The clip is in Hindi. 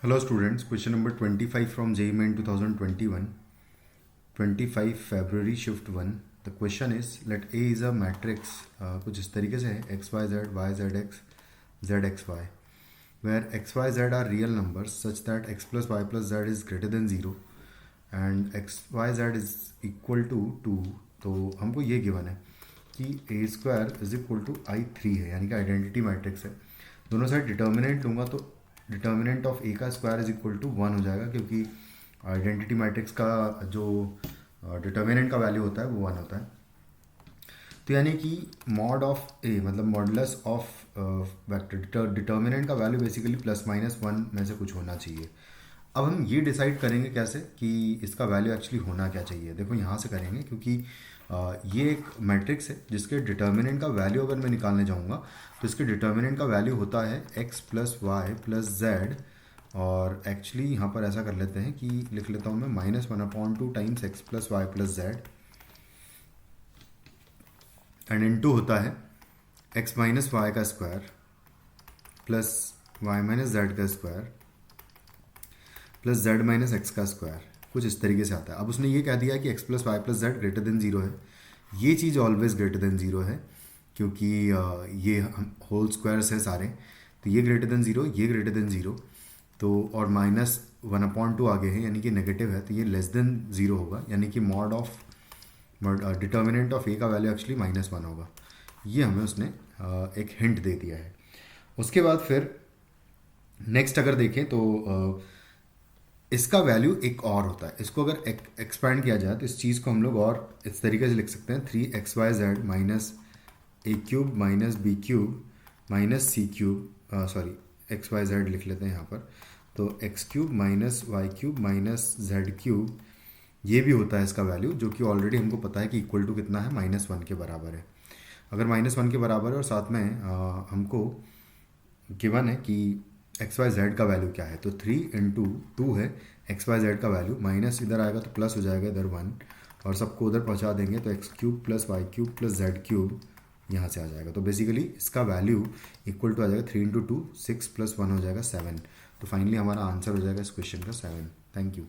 Hello students, question number 25 from JEE Main 2021, 25 February shift 1. The question is, let A is a matrix कुछ इस तरीके से है x y z y z x z x y where x y z are real numbers such that x plus y plus z is greater than 0 and x y z is equal to 2. तो हमको ये गिवन है कि a square is equal to I3 है, यानी कि आइडेंटिटी मैट्रिक्स है. दोनों साइड डिटर्मिनेंट लूँगा तो डिटर्मिनेंट ऑफ ए का स्क्वायर इज इक्वल टू 1 हो जाएगा, क्योंकि आइडेंटिटी मैट्रिक्स का जो डिटर्मिनेंट का वैल्यू होता है वो 1 होता है. तो यानी कि मॉड ऑफ ए मतलब मॉडुलस ऑफ वेक्टर डिटर्मिनेंट का वैल्यू बेसिकली प्लस माइनस 1 में से कुछ होना चाहिए. अब हम ये डिसाइड करेंगे कैसे कि इसका वैल्यू एक्चुअली होना क्या चाहिए. देखो यहाँ से करेंगे, क्योंकि ये एक मैट्रिक्स है जिसके डिटर्मिनेंट का वैल्यू अगर मैं निकालने जाऊँगा तो इसके डिटर्मिनेंट का वैल्यू होता है x plus Y plus z. और एक्चुअली यहाँ पर ऐसा कर लेते हैं कि लिख लेता हूँ मैं -1/2 times x plus Y plus Z and into होता है x माइनस वाई का square plus Y minus Z का square plus Z minus X का स्क्वायर. कुछ इस तरीके से आता है. अब उसने ये कह दिया कि x plus Y plus z greater than 0 है. ये चीज़ ऑलवेज ग्रेटर देन 0 है, क्योंकि ये होल स्क्वायर्स है सारे. तो ये ग्रेटर देन 0, ये ग्रेटर देन 0, तो और -1/2 आगे है यानी कि नेगेटिव है, तो ये लेस देन 0 होगा, यानी कि मॉड ऑफ डिटर्मिनेंट ऑफ ए का वैल्यू एक्चुअली -1 होगा. ये हमें उसने एक हिंट दे दिया है. उसके बाद फिर नेक्स्ट अगर देखें तो इसका वैल्यू एक और होता है. इसको अगर एक्सपैंड किया जाए तो इस चीज़ को हम लोग और इस तरीके से लिख सकते हैं 3xyz minus A cube minus B cube minus C cube, sorry xyz लिख लेते हैं यहाँ पर. तो x cube minus Y cube minus Z cube, ये भी होता है इसका वैल्यू, जो कि ऑलरेडी हमको पता है कि इक्वल टू कितना है, -1 के बराबर है. अगर -1 के बराबर है और साथ में हमको गिवन है कि एक्स वाई जेड का वैल्यू क्या है, तो 3 इंटू 2 है एक्स वाई जेड का वैल्यू, माइनस इधर आएगा तो प्लस हो जाएगा इधर 1, और सबको उधर पहुंचा देंगे तो x cube plus y cube plus z cube यहाँ से आ जाएगा. तो बेसिकली इसका वैल्यू इक्वल टू आ जाएगा 3 इंटू 2 6 प्लस 1 हो जाएगा 7. तो फाइनली हमारा आंसर हो जाएगा इस क्वेश्चन का 7. Thank you.